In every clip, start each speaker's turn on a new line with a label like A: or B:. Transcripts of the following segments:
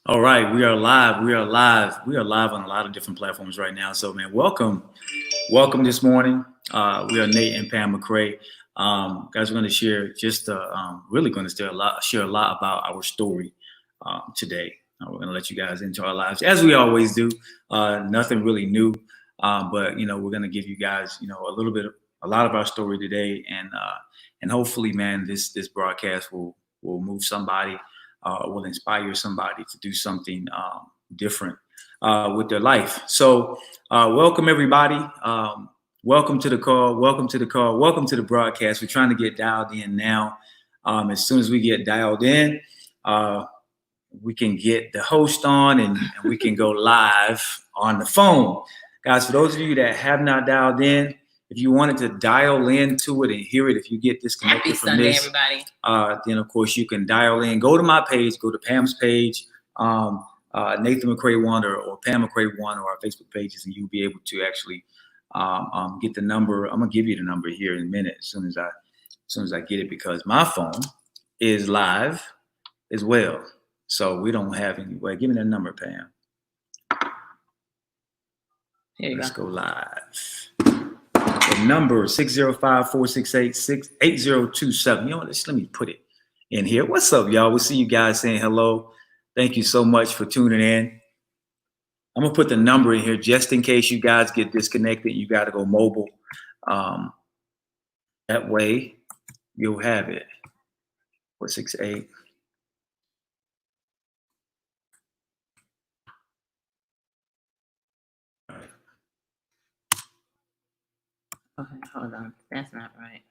A: All right, we are live. We are live. We are live on a lot of different platforms right now. So, man, welcome this morning. We are Nate and Pam McCray. Guys, we're going to share really going to share a lot about our story today. We're going to let you guys into our lives as we always do. Nothing really new, but we're going to give you guys, a lot of our story today, and hopefully, man, this broadcast will move somebody. Will inspire somebody to do something different with their life. So welcome everybody. Welcome to the call. Welcome to the call. Welcome to the broadcast. We're trying to get dialed in now. As soon as we get dialed in, we can get the host on and we can go live on the phone. Guys, for those of you that have not dialed in, if you wanted to dial into it and hear it, if you get disconnected
B: Happy
A: from
B: Sunday,
A: this,
B: everybody.
A: Then of course you can dial in. Go to my page. Go to Pam's page, Nathan McCray 1 or Pam McCray 1 or our Facebook pages, and you'll be able to actually get the number. I'm gonna give you the number here in a minute as soon as I get it, because my phone is live as well. So we don't have any way. Give me that number, Pam. Let's go live. The number 605-468-8027. You know what? Let me put it in here. What's up, y'all? We'll see you guys saying hello. Thank you so much for tuning in. I'm going to put the number in here just in case you guys get disconnected. You got to go mobile. That way, you'll have it. 468.
B: Okay, hold on. That's not right.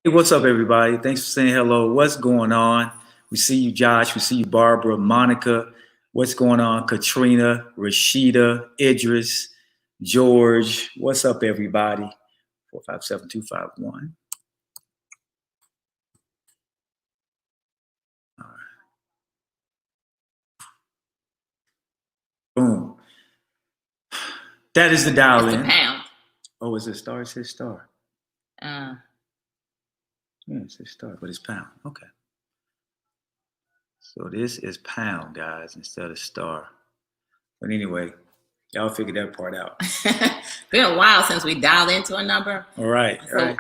A: Hey, what's up, everybody? Thanks for saying hello. What's going on? We see you, Josh. We see you, Barbara, Monica. What's going on? Katrina, Rashida, Idris, George. What's up, everybody? 457-251. All right. Boom. That is the dial in.
B: Pound.
A: Oh, is it star? It says star.
B: Yeah,
A: it says star, but it's pound. Okay. So this is pound, guys, instead of star. But anyway, y'all figured that part out.
B: Been a while since we dialed into a number.
A: All right.
B: So,
A: all right.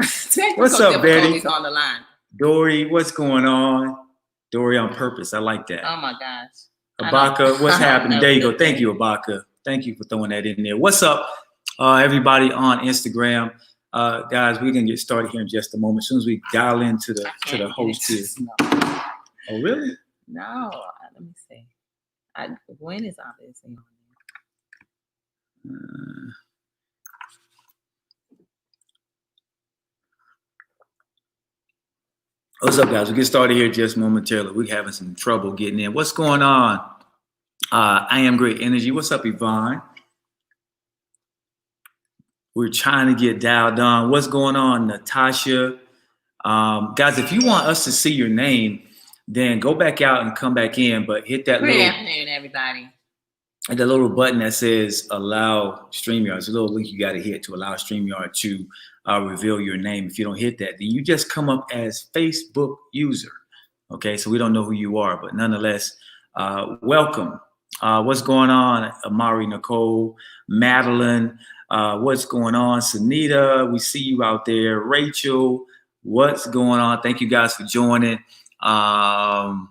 A: What's up, Betty?
B: On the line.
A: Dory, what's going on? Dory on purpose. I like that.
B: Oh my gosh.
A: Abaka, what's happening? There you go. Thank you, Abaka. Thank you for throwing that in there. What's up, everybody on Instagram? Guys, we're gonna get started here in just a moment. As soon as we dial into the host here.
B: No.
A: Oh, really?
B: No. Let me see. When is obviously on there?
A: What's up, guys? We'll get started here just momentarily. We're having some trouble getting in. What's going on? I am great energy. What's up, Yvonne? We're trying to get dialed on. What's going on, Natasha? Guys, if you want us to see your name, then go back out and come back in, but hit that
B: Good afternoon, everybody.
A: The little button that says allow StreamYard. It's a little link you got to hit to allow StreamYard to reveal your name. If you don't hit that, then you just come up as Facebook user. Okay, so we don't know who you are, but nonetheless, welcome. What's going on, Amari, Nicole, Madeline? What's going on, Sunita? We see you out there. Rachel, what's going on? Thank you guys for joining. Got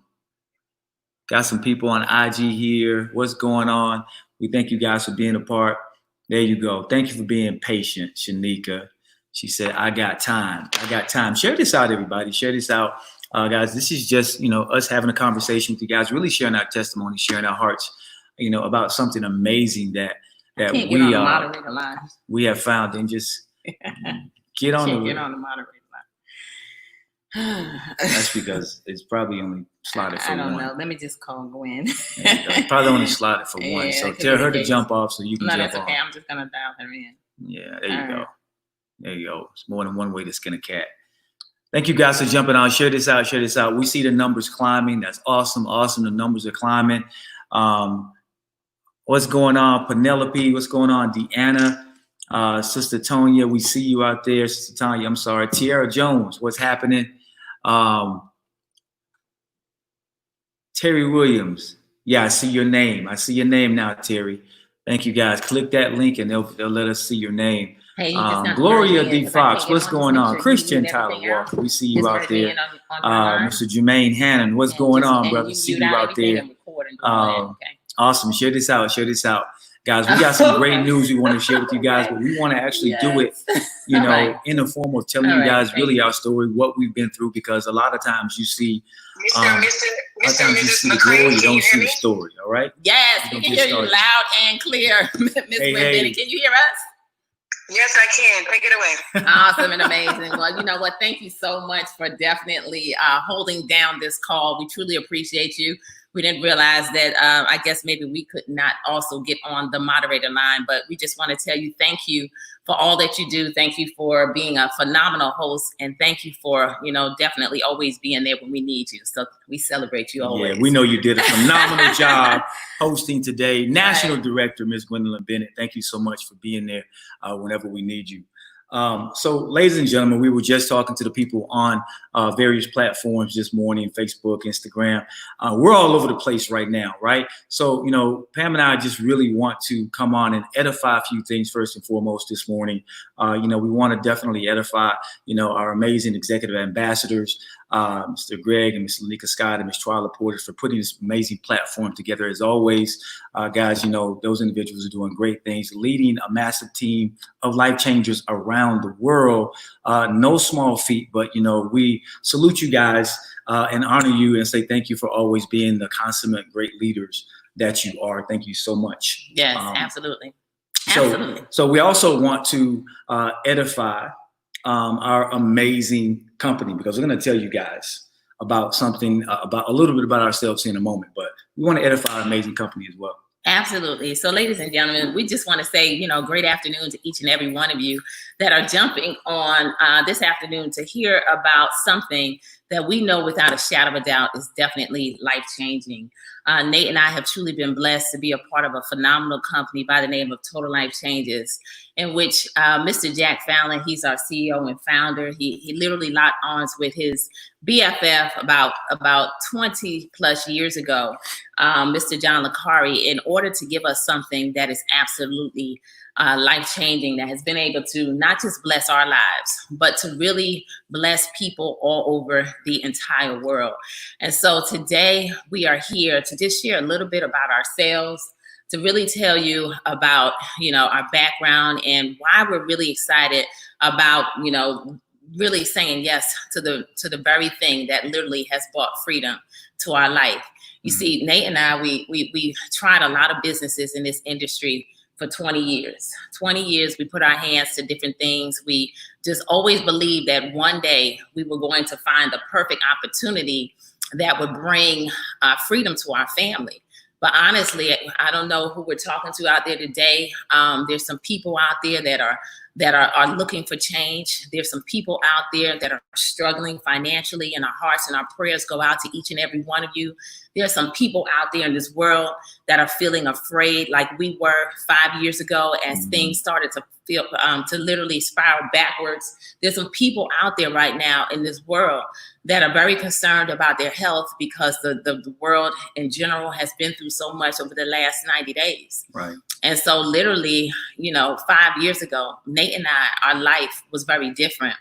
A: some people on IG here. What's going on? We thank you guys for being a part. There you go. Thank you for being patient, Shanika. She said, I got time. I got time. Share this out, everybody. Share this out. Guys, this is just, us having a conversation with you guys, really sharing our testimony, sharing our hearts, about something amazing that we have found, and just get on the moderator line. That's because it's probably only slotted for one.
B: I don't know. Let me just call Gwen.
A: It's probably only slotted for one. So tell her to jump off so you can jump
B: that's okay.
A: off.
B: I'm just going to dial her in.
A: Yeah, there you go. There you go. It's more than one way to skin a cat. Thank you guys for jumping on. Share this out. Share this out. We see the numbers climbing. That's awesome. Awesome. The numbers are climbing. What's going on, Penelope? What's going on, Deanna? Sister Tonya, we see you out there. Sister Tanya, I'm sorry. Tiara Jones, what's happening? Terry Williams. Yeah, I see your name. I see your name now, Terry. Thank you, guys. Click that link and they'll let us see your name.
B: Hey, you just got
A: Gloria
B: to
A: D. Fox, what's going on?
B: Sure
A: Christian Tyler Walker, we see you
B: just
A: out there.
B: on
A: Mr. Jermaine Hannon, what's going on, brother? See you out there. Awesome. Share this out. Share this out. Guys, we got some great news we want to share with you guys, but we want to actually do it, you know, in the form of telling you guys really our story, what we've been through, because a lot of times you see, a lot of times you see the glory, you don't see the story, all right?
B: Yes, we can hear you loud and clear, Miss Bennett. Can you hear us?
C: Yes, I can. Take it away.
B: Awesome and amazing. Well, you know what? Thank you so much for definitely holding down this call. We truly appreciate you. We didn't realize that I guess maybe we could not also get on the moderator line, but we just want to tell you thank you for all that you do. Thank you for being a phenomenal host, and thank you for, you know, definitely always being there when we need you. So we celebrate you always.
A: Yeah, we know you did a phenomenal job hosting today. National Director, Ms. Gwendolyn Bennett, thank you so much for being there whenever we need you. So, ladies and gentlemen, we were just talking to the people on various platforms this morning, Facebook, Instagram. We're all over the place right now, right? So, you know, Pam and I just really want to come on and edify a few things first and foremost this morning. You know, we want to definitely edify, you know, our amazing executive ambassadors, Mr. Greg and Ms. Lanika Scott and Ms. Twyla Porter, for putting this amazing platform together. As always, guys, you know, those individuals are doing great things, leading a massive team of life changers around the world. No small feat, but, you know, we salute you guys and honor you and say thank you for always being the consummate great leaders that you are. Thank you so much.
B: Yes, absolutely.
A: So we also want to edify our amazing company, because we're going to tell you guys about something, about a little bit about ourselves in a moment, but we want to edify our amazing company as well.
B: Absolutely. So, ladies and gentlemen, we just want to say, you know, great afternoon to each and every one of you that are jumping on this afternoon to hear about something that we know without a shadow of a doubt is definitely life-changing. Nate and I have truly been blessed to be a part of a phenomenal company by the name of Total Life Changes, in which Mr. Jack Fallon, he's our CEO and founder. He literally locked arms with his BFF about 20 plus years ago, Mr. John Licari, in order to give us something that is absolutely life-changing, that has been able to not just bless our lives, but to really bless people all over the entire world. And so today we are here to just share a little bit about ourselves, to really tell you about, you know, our background and why we're really excited about, you know, really saying yes to the very thing that literally has brought freedom to our life. You see, Nate and I, we tried a lot of businesses in this industry for 20 years. 20 years, we put our hands to different things. We just always believed that one day we were going to find the perfect opportunity that would bring freedom to our family. But honestly, I don't know who we're talking to out there today. There's some people out there that are looking for change. There's some people out there that are struggling financially, and our hearts and our prayers go out to each and every one of you. There's some people out there in this world that are feeling afraid, like we were 5 years ago as things started to feel to literally spiral backwards. There's some people out there right now in this world that are very concerned about their health, because the world in general has been through so much over the last 90 days.
A: Right.
B: And so literally, you know, 5 years ago, Nate and I, our life was very different.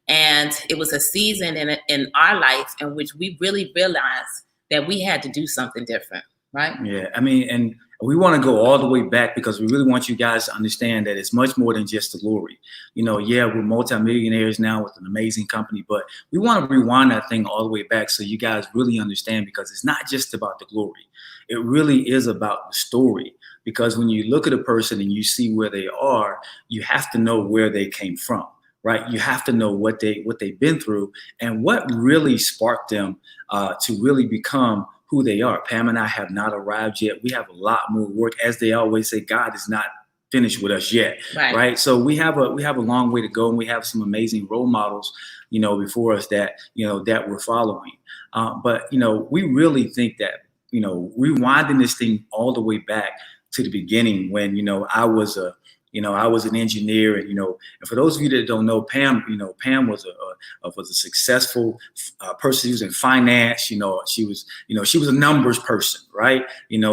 B: And it was a season in our life in which we really realized that we had to do something different, right?
A: Yeah, I mean, and we want to go all the way back, because we really want you guys to understand that it's much more than just the glory. You know, yeah, we're multimillionaires now with an amazing company, but we want to rewind that thing all the way back so you guys really understand, because it's not just about the glory. It really is about the story, because when you look at a person and you see where they are, you have to know where they came from, right? You have to know what they've been through and what really sparked them to really become who they are. Pam and I have not arrived yet. We have a lot more work. As they always say, God is not finished with us yet, right? So we have a long way to go, and we have some amazing role models, you know, before us that, you know, that we're following. But, you know, we really think that, you know, rewinding this thing all the way back to the beginning when, you know, I was a I was an engineer, and and for those of you that don't know, Pam, Pam was a successful person. She was in finance. She was a numbers person, right?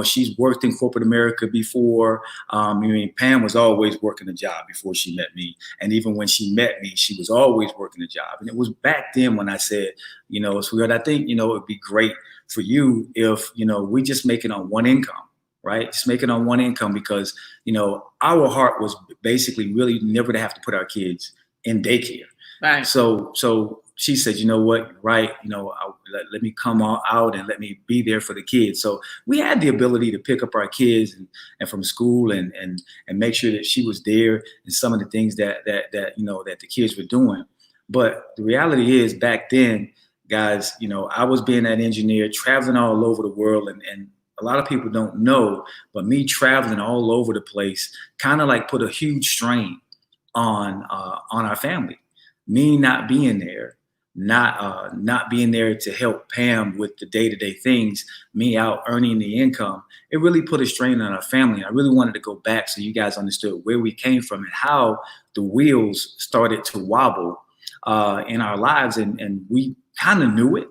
A: She's worked in corporate America before. Pam was always working a job before she met me, and even when she met me, she was always working a job. And it was back then when I said, sweetheart, I think it would be great for you if we just make it on one income. Right? Just make it on one income, because, our heart was basically really never to have to put our kids in daycare.
B: Right.
A: So she said, you know what, right, let me come out and let me be there for the kids. So we had the ability to pick up our kids and from school and make sure that she was there in some of the things that the kids were doing. But the reality is, back then, guys, I was being that engineer, traveling all over the world, and a lot of people don't know, but me traveling all over the place kind of like put a huge strain on our family. Me not being there, not being there to help Pam with the day-to-day things, me out earning the income, it really put a strain on our family. I really wanted to go back so you guys understood where we came from and how the wheels started to wobble in our lives, and we kind of knew it.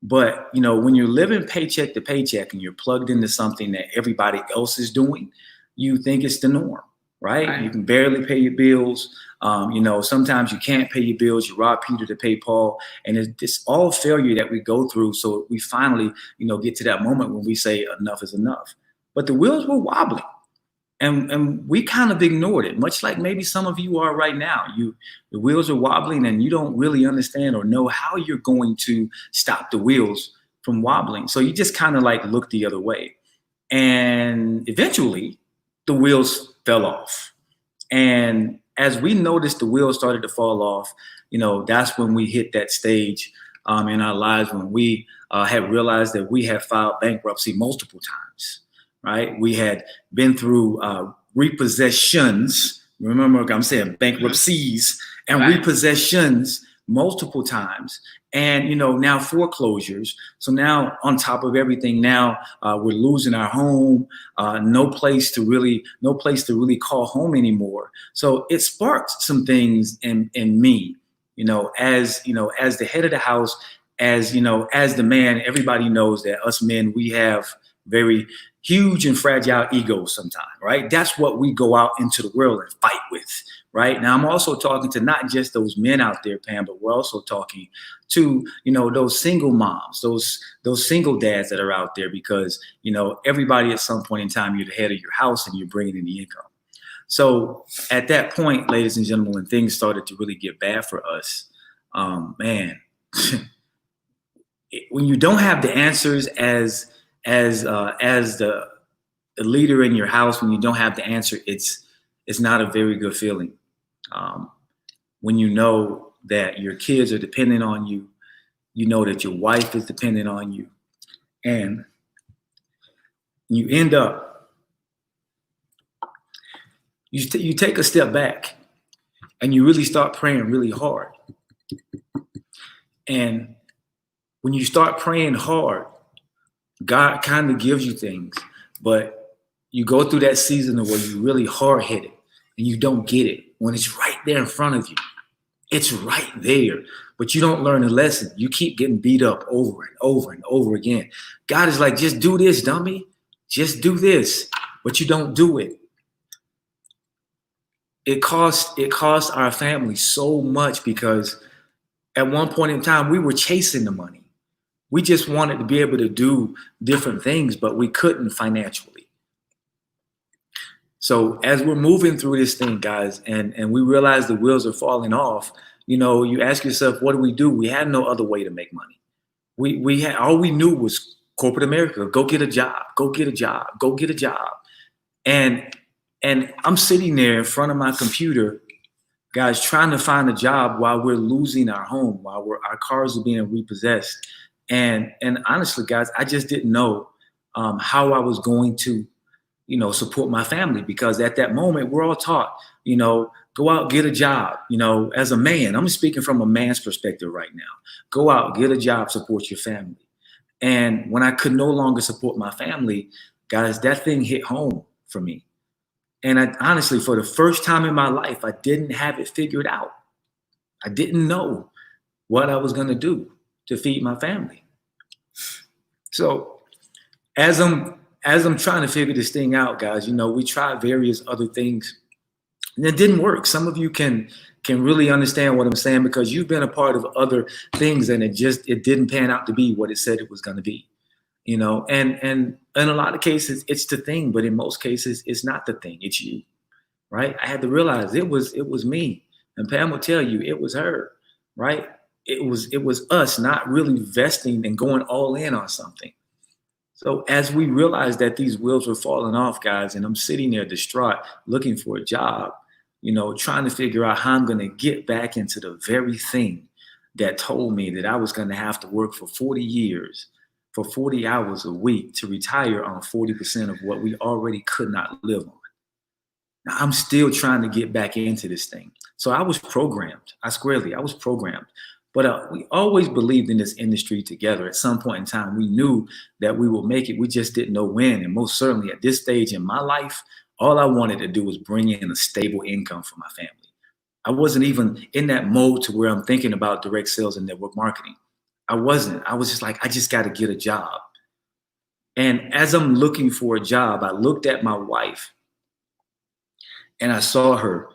A: But, when you're living paycheck to paycheck and you're plugged into something that everybody else is doing, you think it's the norm, right? You can barely pay your bills. Sometimes you can't pay your bills. You rob Peter to pay Paul. And it's all failure that we go through. So we finally, get to that moment when we say enough is enough. But the wheels were wobbling. And we kind of ignored it, much like maybe some of you are right now. The wheels are wobbling and you don't really understand or know how you're going to stop the wheels from wobbling. So you just kind of like look the other way. And eventually the wheels fell off. And as we noticed the wheels started to fall off, that's when we hit that stage in our lives when we had realized that we had filed bankruptcy multiple times. Right? We had been through repossessions. Remember, I'm saying bankruptcies and repossessions multiple times. And, now foreclosures. So now on top of everything, now we're losing our home, no place to really call home anymore. So it sparked some things in me, as the head of the house, as the man. Everybody knows that us men, we have very huge and fragile egos sometimes, right? That's what we go out into the world and fight with, right? Now, I'm also talking to not just those men out there, Pam, but we're also talking to, those single moms, those single dads that are out there, because, everybody at some point in time, you're the head of your house and you're bringing in the income. So at that point, ladies and gentlemen, when things started to really get bad for us, man, when you don't have the answers as the leader in your house, when you don't have the answer, it's not a very good feeling. When you know that your kids are dependent on you, that your wife is dependent on you, and you end up, you take a step back and you really start praying really hard. And when you start praying hard, God kind of gives you things, but you go through that season of where you're really hard-headed and you don't get it when it's right there in front of you. It's right there, but you don't learn the lesson. You keep getting beat up over and over and over again. God is like, just do this, dummy. Just do this, but you don't do it. It cost our family so much, because at one point in time, we were chasing the money. We just wanted to be able to do different things, but we couldn't financially. So as we're moving through this thing, guys, and we realize the wheels are falling off, you ask yourself, what do? We had no other way to make money. We had, all we knew was corporate America. Go get a job. Go get a job. Go get a job. And I'm sitting there in front of my computer, guys, trying to find a job while we're losing our home, while our cars are being repossessed. And honestly, guys, I just didn't know how I was going to, support my family, because at that moment we're all taught, go out, get a job, as a man. I'm speaking from a man's perspective right now. Go out, get a job, support your family. And when I could no longer support my family, guys, that thing hit home for me. And I honestly, for the first time in my life, I didn't have it figured out. I didn't know what I was going to do to feed my family. So as I'm trying to figure this thing out, guys, we tried various other things and it didn't work. Some of you can really understand what I'm saying because you've been a part of other things and it didn't pan out to be what it said it was going to be. And in a lot of cases it's the thing, but in most cases it's not the thing, it's you. Right? I had to realize it was me. And Pam will tell you it was her, right? It was us not really vesting and going all in on something. So as we realized that these wheels were falling off, guys, and I'm sitting there distraught, looking for a job, trying to figure out how I'm going to get back into the very thing that told me that I was going to have to work for 40 years, for 40 hours a week to retire on 40% of what we already could not live on. Now, I'm still trying to get back into this thing. So I was programmed. I was programmed. But we always believed in this industry together. At some point in time, we knew that we would make it. We just didn't know when. And most certainly at this stage in my life, all I wanted to do was bring in a stable income for my family. I wasn't even in that mode to where I'm thinking about direct sales and network marketing. I wasn't. I was just like, I just got to get a job. And as I'm looking for a job, I looked at my wife and I saw her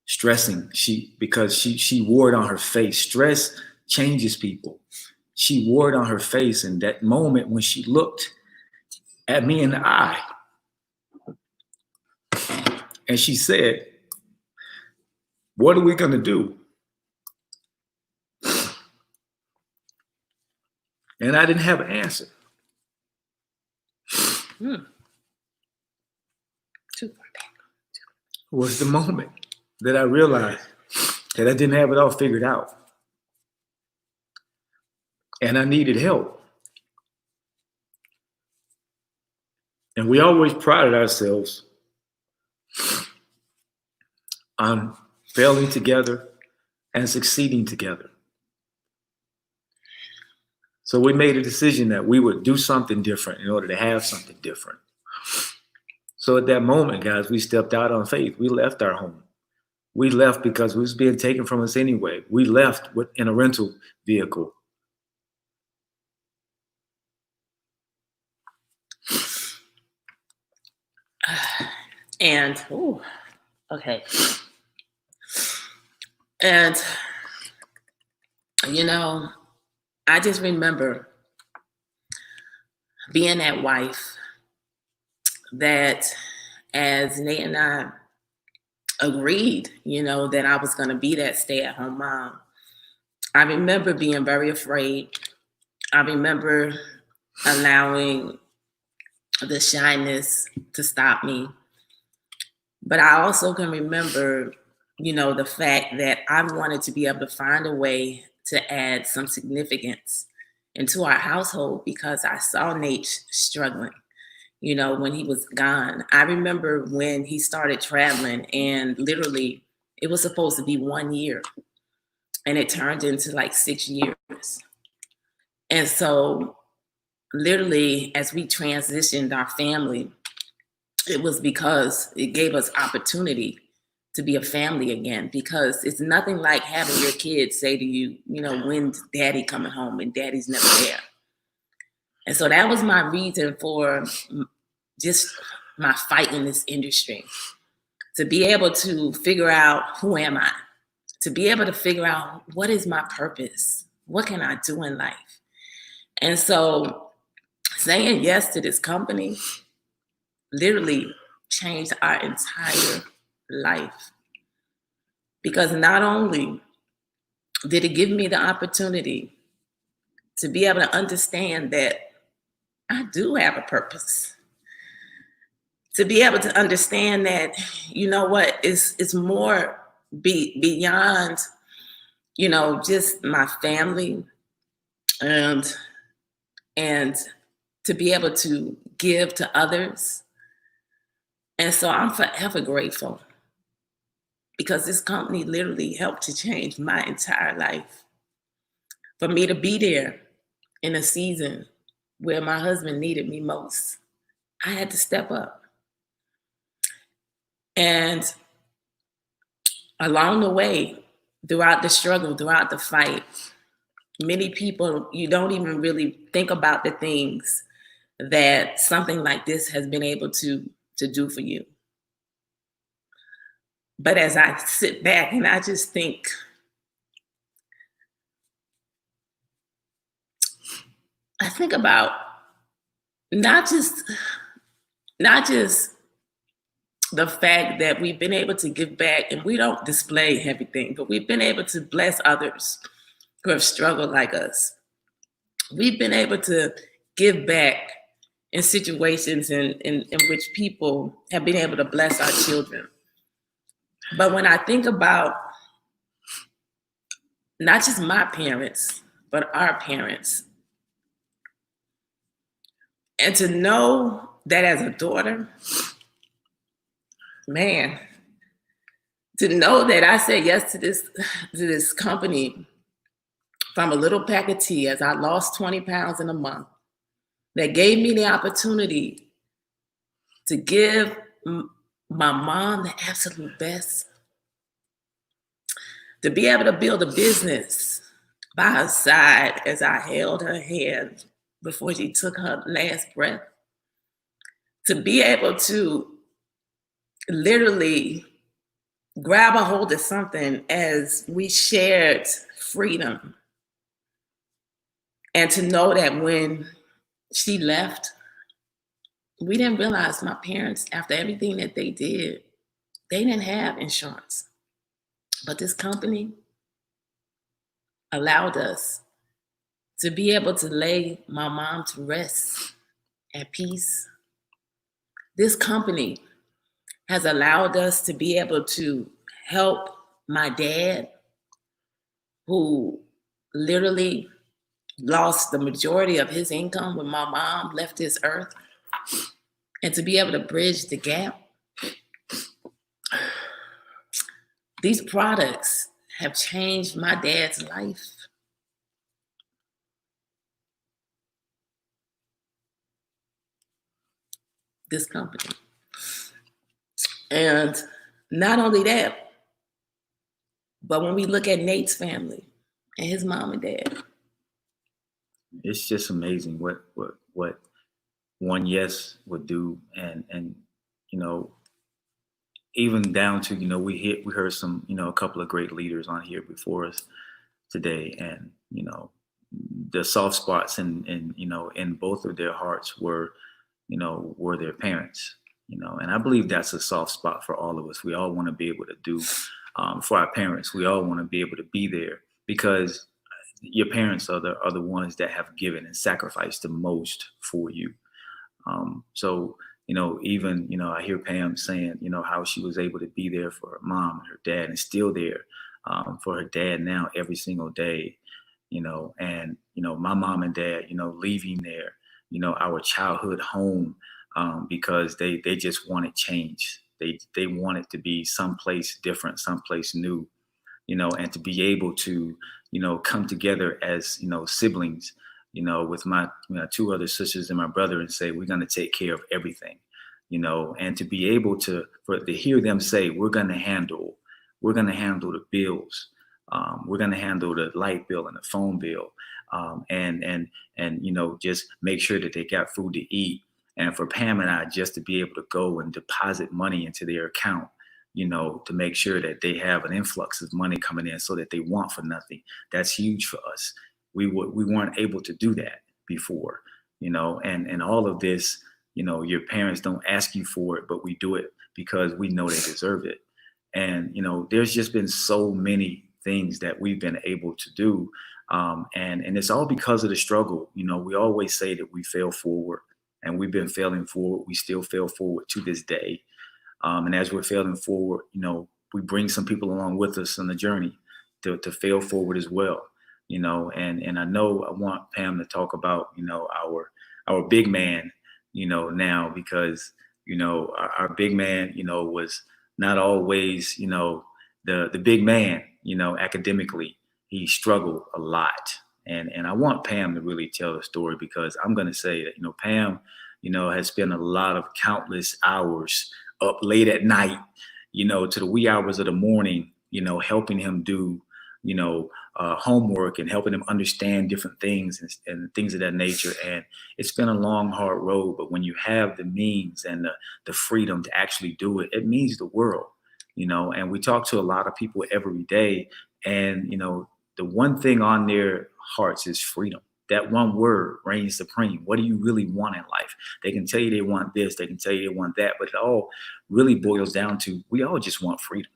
A: stressing because she wore it on her face. Stress changes people. She wore it on her face. And that moment when she looked at me in the eye and she said, "What are we going to do?" And I didn't have an answer. Was the moment that I realized that I didn't have it all figured out. And I needed help. And we always prided ourselves on failing together and succeeding together. So we made a decision that we would do something different in order to have something different. So at that moment, guys, we stepped out on faith. We left our home. We left because it was being taken from us anyway. We left in a rental vehicle.
B: And, okay. And, I just remember being that wife that as Nate and I agreed, that I was going to be that stay-at-home mom, I remember being very afraid. I remember allowing the shyness to stop me. But I also can remember, the fact that I wanted to be able to find a way to add some significance into our household because I saw Nate struggling, when he was gone. I remember when he started traveling and literally it was supposed to be 1 year and it turned into like 6 years. And so literally as we transitioned our family, it was because it gave us opportunity to be a family again, because it's nothing like having your kids say to you, when's daddy coming home, and daddy's never there. And so that was my reason for just my fight in this industry, to be able to figure out who am I, to be able to figure out what is my purpose, what can I do in life. And so saying yes to this company literally changed our entire life, because not only did it give me the opportunity to be able to understand that I do have a purpose, to be able to understand that, it's more beyond, just my family, and to be able to give to others. And so I'm forever grateful, because this company literally helped to change my entire life. For me to be there in a season where my husband needed me most, I had to step up. And along the way, throughout the struggle, throughout the fight, many people, you don't even really think about the things that something like this has been able to do for you. But as I sit back and I just think, I think about not just the fact that we've been able to give back, and we don't display everything, but we've been able to bless others who have struggled like us. We've been able to give back in situations in which people have been able to bless our children. But when I think about not just my parents, but our parents, and to know that as a daughter, man, to know that I said yes to this company from a little pack of tea as I lost 20 pounds in a month, that gave me the opportunity to give my mom the absolute best, to be able to build a business by her side as I held her hand before she took her last breath, to be able to literally grab a hold of something as we shared freedom, and to know that when she left, we didn't realize my parents, after everything that they did, they didn't have insurance. But this company allowed us to be able to lay my mom to rest at peace. This company has allowed us to be able to help my dad, who literally lost the majority of his income when my mom left this earth, and to be able to bridge the gap. These products have changed my dad's life. This company. And not only that, but when we look at Nate's family and his mom and dad,
A: it's just amazing what one yes would do, and you know, even down to, you know, we heard some, you know, a couple of great leaders on here before us today, and you know, the soft spots in you know, in both of their hearts were, you know, were their parents, you know, and I believe that's a soft spot for all of us. We all want to be able to do for our parents. We all want to be able to be there, because your parents are the ones that have given and sacrificed the most for you. So, you know, even, you know, I hear Pam saying, you know, how she was able to be there for her mom and her dad, and still there for her dad now every single day, you know, and, you know, my mom and dad, you know, leaving their, you know, our childhood home because they just wanted change. They wanted to be someplace different, someplace new, you know, and to be able to, you know, come together as, you know, siblings, you know, with my, you know, two other sisters and my brother, and say, we're going to take care of everything, you know, and to be able to hear them say, we're going to handle the bills. We're going to handle the light bill and the phone bill. And, you know, just make sure that they got food to eat. And for Pam and I, just to be able to go and deposit money into their account, you know, to make sure that they have an influx of money coming in so that they want for nothing. That's huge for us. We weren't able to do that before, you know, and all of this, you know, your parents don't ask you for it, but we do it because we know they deserve it. And, you know, there's just been so many things that we've been able to do. And it's all because of the struggle. You know, we always say that we fail forward, and we've been failing forward. We still fail forward to this day. And as we're failing forward, you know, we bring some people along with us on the journey to fail forward as well, you know. And I know I want Pam to talk about, you know, our big man, you know, now, because, you know, our big man, you know, was not always, you know, the big man, you know, academically. He struggled a lot. And I want Pam to really tell the story, because I'm going to say that, you know, Pam, you know, has spent a lot of countless hours up late at night, to the wee hours of the morning, helping him do, homework and helping him understand different things and things of that nature. And it's been a long, hard road. But when you have the means and the freedom to actually do it, it means the world, and we talk to a lot of people every day. And, the one thing on their hearts is freedom. That one word reigns supreme. What do you really want in life? They can tell you they want this, they can tell you they want that, but it all really boils down to, we all just want freedom.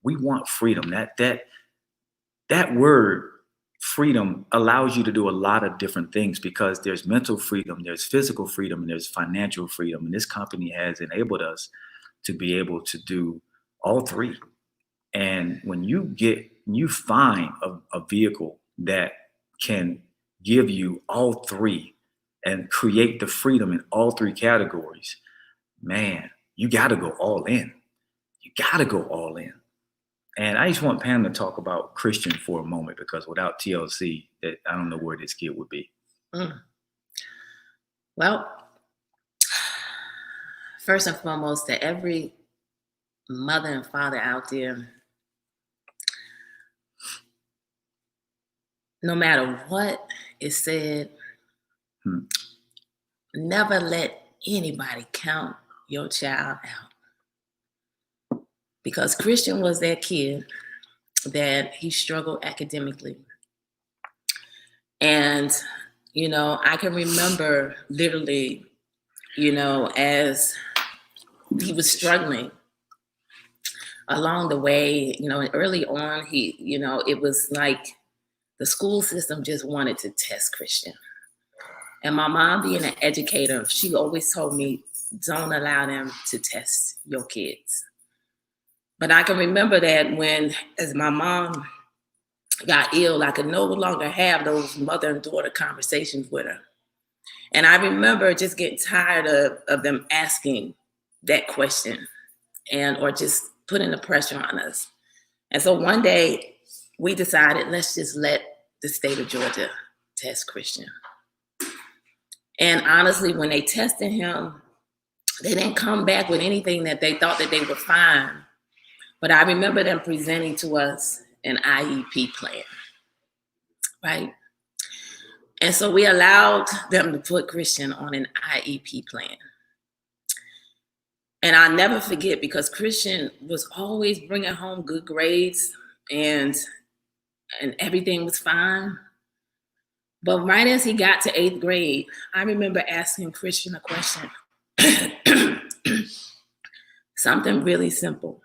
A: We want freedom. That word freedom allows you to do a lot of different things, because there's mental freedom, there's physical freedom, and there's financial freedom. And this company has enabled us to be able to do all three. And when you find a vehicle that can give you all three and create the freedom in all three categories, man, you got to go all in. You got to go all in. And I just want Pam to talk about Christian for a moment, because without TLC, I don't know where this kid would be.
B: Well, first and foremost, to every mother and father out there, no matter what is said, never let anybody count your child out. Because Christian was that kid that he struggled academically. And, I can remember literally, as he was struggling along the way, early on, it was like the school system just wanted to test Christian. And my mom, being an educator, she always told me, don't allow them to test your kids. But I can remember that as my mom got ill, I could no longer have those mother and daughter conversations with her. And I remember just getting tired of them asking that question or just putting the pressure on us. And so one day we decided, let's just let the state of Georgia test Christian. And honestly, when they tested him, they didn't come back with anything that they thought that they would find. But I remember them presenting to us an IEP plan, right? And so we allowed them to put Christian on an IEP plan. And I'll never forget, because Christian was always bringing home good grades and everything was fine. But right as he got to 8th grade, I remember asking Christian a question. Something really simple.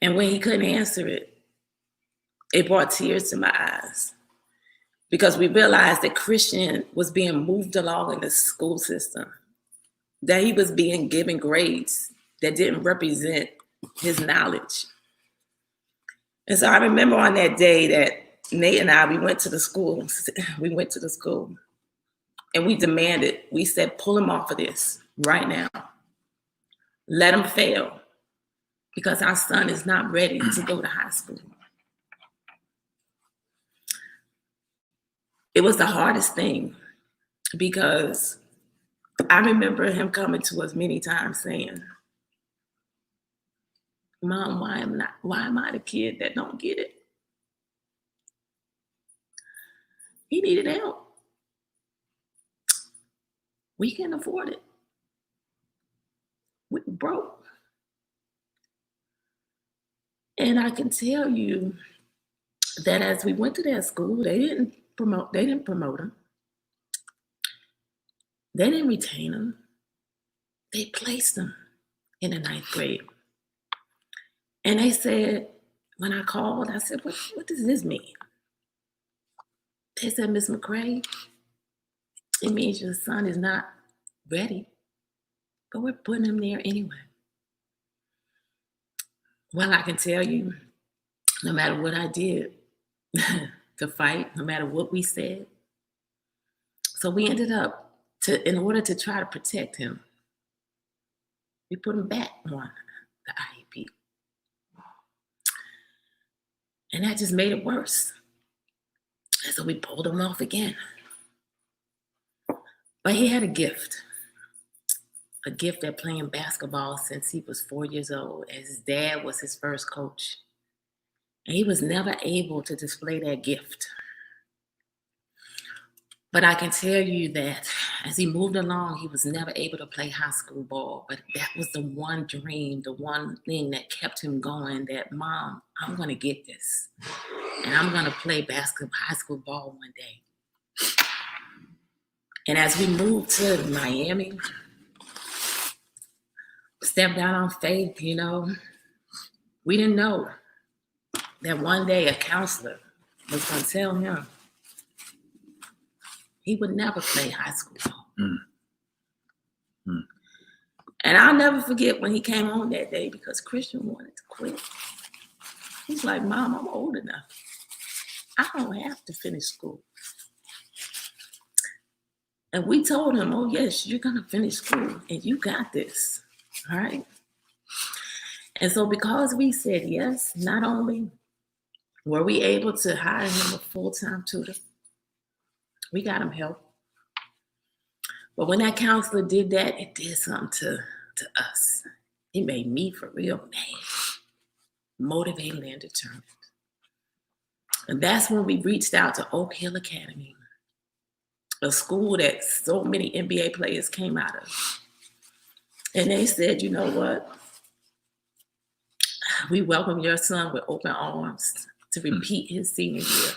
B: And when he couldn't answer it, it brought tears to my eyes, because we realized that Christian was being moved along in the school system, that he was being given grades that didn't represent his knowledge. And so I remember on that day that Nate and I, we went to the school and we demanded, we said, pull him off of this right now. Let him fail, because our son is not ready to go to high school. It was the hardest thing, because I remember him coming to us many times saying, Mom, why am I the kid that don't get it? He needed help. We can't afford it. We broke. And I can tell you that as we went to that school, they didn't promote him. They didn't retain him. They placed him in the 9th grade. And they said, when I called, I said, what does this mean? They said, Miss McCrays, it means your son is not ready, but we're putting him there anyway. Well, I can tell you, no matter what I did to fight, no matter what we said. So we ended up, in order to try to protect him, we put him back on the IEP. And that just made it worse. And so we pulled him off again. But he had a gift. a gift at playing basketball since he was 4 years old, as his dad was his first coach. And he was never able to display that gift. But I can tell you that as he moved along, he was never able to play high school ball. But that was the one dream, the one thing that kept him going, that, Mom, I'm going to get this. And I'm going to play high school ball one day. And as we moved to Miami, stepped out on faith, you know, we didn't know that one day a counselor was going to tell him he would never play high school ball. And I'll never forget when he came home that day, because Christian wanted to quit. He's like, Mom, I'm old enough. I don't have to finish school. And we told him, oh, yes, you're going to finish school and you got this. All right. And so because we said yes, not only were we able to hire him a full-time tutor, we got him help. But when that counselor did that, it did something to us. It made me, for real, mad, motivated and determined. And that's when we reached out to Oak Hill Academy, a school that so many NBA players came out of. And they said, you know what? We welcome your son with open arms to repeat his senior year.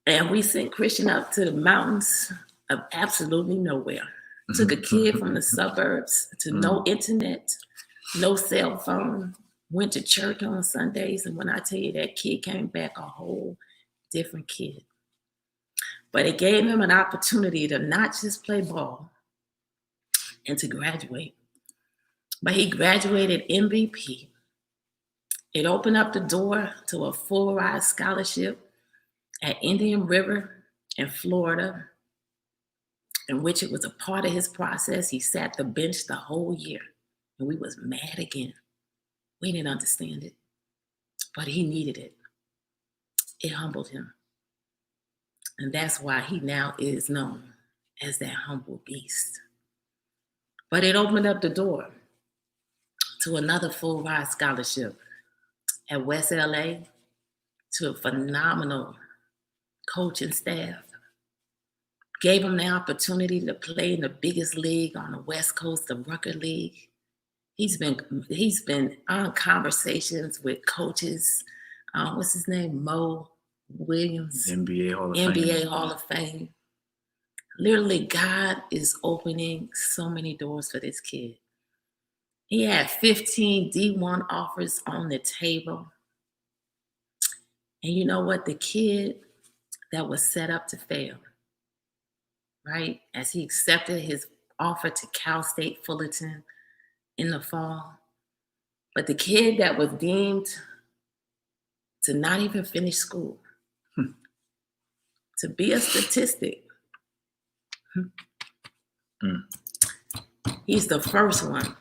B: And we sent Christian up to the mountains of absolutely nowhere. Took a kid from the suburbs to no internet, no cell phone, went to church on Sundays. And when I tell you, that kid came back a whole different kid. But it gave him an opportunity to not just play ball and to graduate. But he graduated MVP. It opened up the door to a full ride scholarship at Indian River in Florida, in which it was a part of his process. He sat the bench the whole year, and we was mad again. We didn't understand it, but he needed it. It humbled him. And that's why he now is known as that humble beast. But it opened up the door to another full ride scholarship at West LA, to a phenomenal coaching staff. Gave him the opportunity to play in the biggest league on the West Coast, the Rucker League. He's been on conversations with coaches. What's his name? Mo Williams. NBA Hall of Fame. Literally, God is opening so many doors for this kid. He had 15 D1 offers on the table. And you know what? The kid that was set up to fail, right? As he accepted his offer to Cal State Fullerton in the fall. But the kid that was deemed to not even finish school, to be a statistic, he's the first one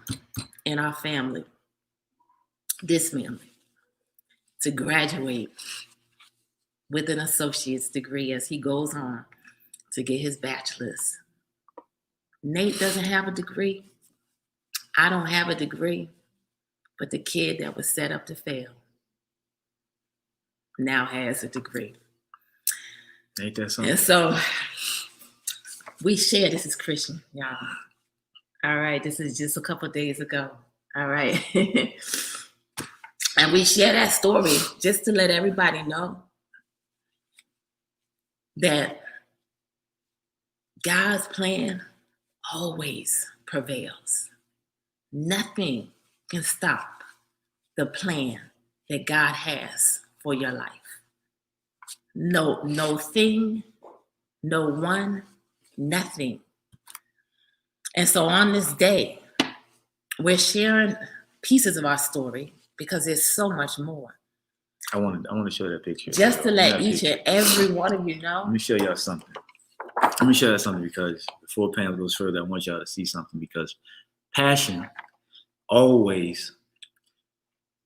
B: in our family, this family, to graduate with an associate's degree as he goes on to get his bachelor's. Nate doesn't have a degree. I don't have a degree. But the kid that was set up to fail now has a degree.
A: Ain't that something?
B: And so we share, this is Christian, y'all. All right, this is just a couple of days ago. All right. And we share that story just to let everybody know that God's plan always prevails. Nothing can stop the plan that God has for your life. No thing, no one, nothing. And so on this day, we're sharing pieces of our story because there's so much more.
A: I want to show that picture.
B: Just to let each and every one of you know.
A: Let me show y'all something. Let me show y'all something, because before panel goes further, I want y'all to see something, because passion always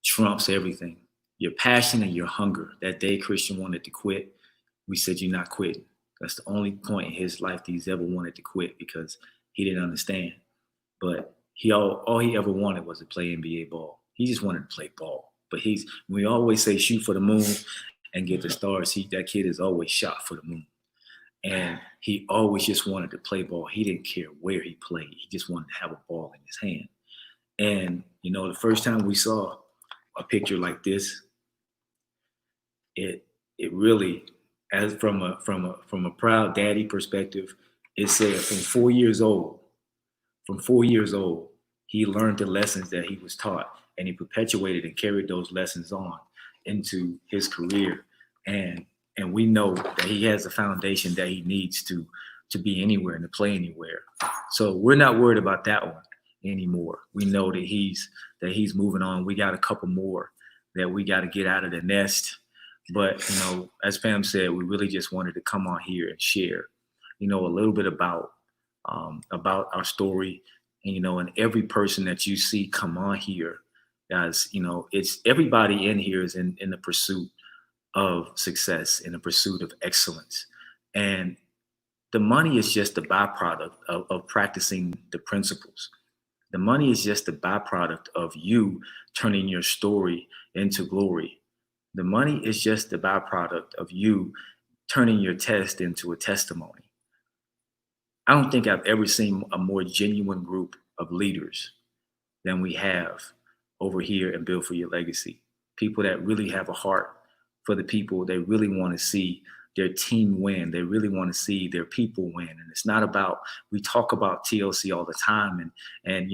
A: trumps everything. Your passion and your hunger. That day Christian wanted to quit, we said, you're not quitting. That's the only point in his life that he's ever wanted to quit, because he didn't understand. But all he ever wanted was to play NBA ball. He just wanted to play ball. But we always say shoot for the moon and get the stars. That kid is always shot for the moon. And he always just wanted to play ball. He didn't care where he played. He just wanted to have a ball in his hand. And, the first time we saw a picture like this, it really, as from a proud daddy perspective, it said from 4 years old, he learned the lessons that he was taught, and he perpetuated and carried those lessons on into his career. And we know that he has a foundation that he needs to be anywhere and to play anywhere. So we're not worried about that one anymore. We know that he's moving on. We got a couple more that we got to get out of the nest. But, as Pam said, we really just wanted to come on here and share, a little bit about our story. And every person that you see come on here, guys, it's everybody in here is in the pursuit of success, in the pursuit of excellence. And the money is just a byproduct of practicing the principles. The money is just a byproduct of you turning your story into glory. The money is just a byproduct of you turning your test into a testimony. I don't think I've ever seen a more genuine group of leaders than we have over here in Build for Your Legacy. People that really have a heart for the people. They really want to see their team win. They really want to see their people win. And it's not about, we talk about TLC all the time, and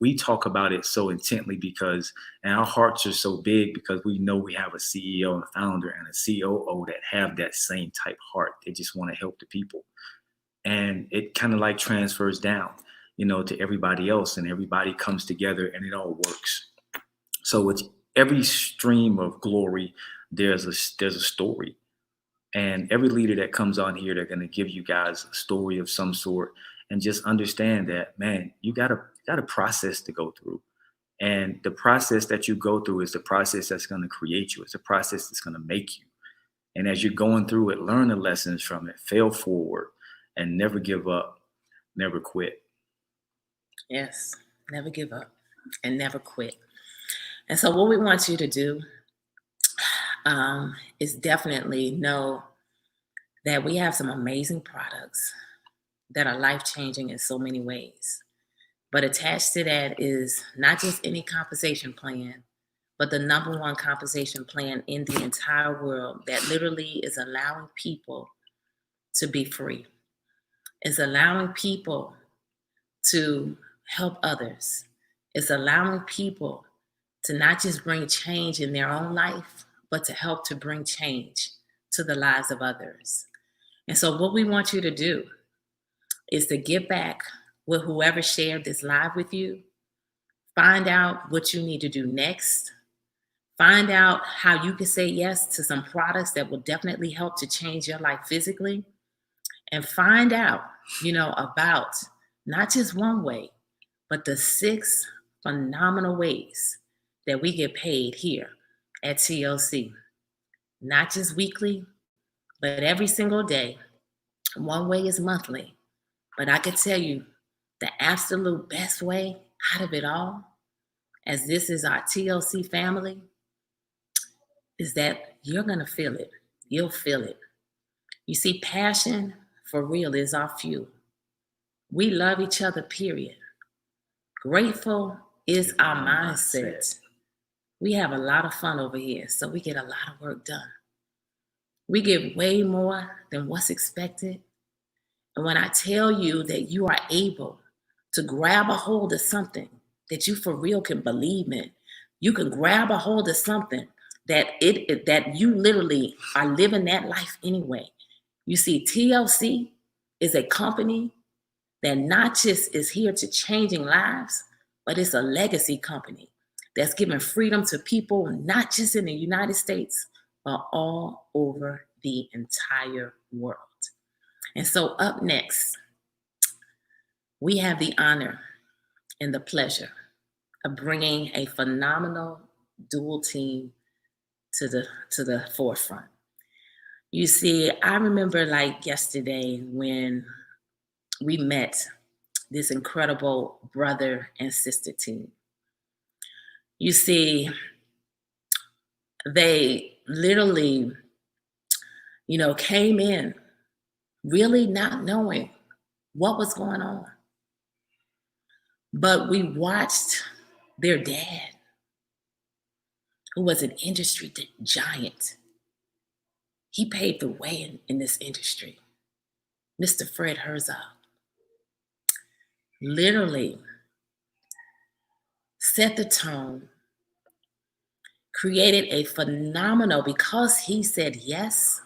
A: we talk about it so intently and our hearts are so big because we know we have a CEO and a founder and a COO that have that same type heart. They just want to help the people. And it kind of like transfers down, to everybody else, and everybody comes together and it all works. So it's every stream of glory, there's a story. And every leader that comes on here, they're going to give you guys a story of some sort, and just understand that, man, you got a process to go through. And the process that you go through is the process that's going to create you. It's a process that's going to make you. And as you're going through it, learn the lessons from it, fail forward, and never give up, never quit.
B: Yes, never give up and never quit. And so what we want you to do is definitely know that we have some amazing products that are life-changing in so many ways. But attached to that is not just any compensation plan, but the number one compensation plan in the entire world that literally is allowing people to be free. It's allowing people to help others. It's allowing people to not just bring change in their own life, but to help to bring change to the lives of others. And so what we want you to do is to get back with whoever shared this live with you, find out what you need to do next, find out how you can say yes to some products that will definitely help to change your life physically, and find out, about not just one way, but the 6 phenomenal ways that we get paid here at TLC. Not just weekly, but every single day. One way is monthly. But I could tell you the absolute best way out of it all, as this is our TLC family, is that you're going to feel it. You'll feel it. You see, passion for real is our fuel. We love each other, period. Grateful is our mindset. We have a lot of fun over here, so we get a lot of work done. We get way more than what's expected. And when I tell you that you are able to grab a hold of something that you for real can believe in, you can grab a hold of something that you literally are living that life anyway. You see, TLC is a company that not just is here to changing lives, but it's a legacy company that's giving freedom to people, not just in the United States, but all over the entire world. And so up next, we have the honor and the pleasure of bringing a phenomenal dual team to the forefront. You see, I remember like yesterday when we met this incredible brother and sister team. You see, they literally, came in really not knowing what was going on. But we watched their dad, who was an industry giant. He paved the way in this industry. Mr. Fred Herzog literally set the tone, created a phenomenal, because he said yes.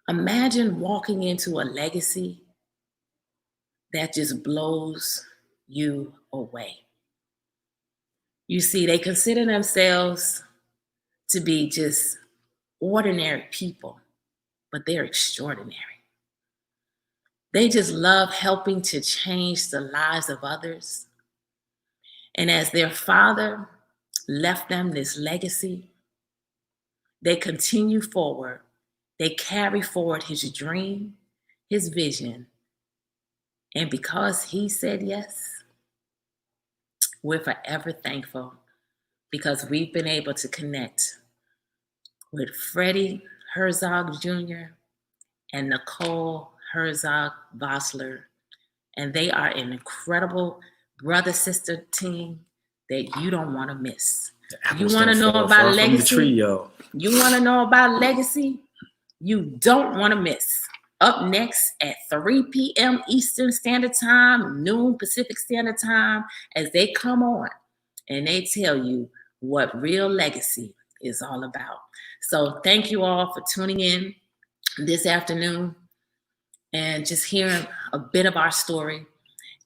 B: Imagine walking into a legacy that just blows you away. You see, they consider themselves to be just ordinary people, but they're extraordinary. They just love helping to change the lives of others. And as their father left them this legacy, they continue forward. They carry forward his dream, his vision. And because he said yes, we're forever thankful, because we've been able to connect with Freddie Herzog Jr. and Nicole Herzog Vossler. And they are an incredible brother-sister team that you don't want to miss. You want to know about legacy? You want to know about legacy? You don't want to miss. Up next at 3 p.m. Eastern Standard Time, noon Pacific Standard Time, as they come on and they tell you what real legacy is all about. So thank you all for tuning in this afternoon and just hearing a bit of our story.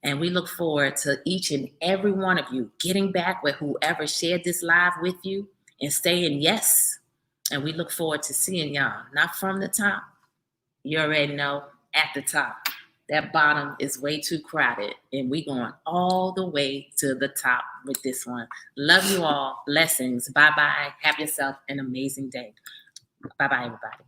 B: And we look forward to each and every one of you getting back with whoever shared this live with you and saying yes. And we look forward to seeing y'all, not from the top. You already know, at the top. That bottom is way too crowded, and we're going all the way to the top with this one. Love you all. Blessings. Bye-bye. Have yourself an amazing day. Bye-bye, everybody.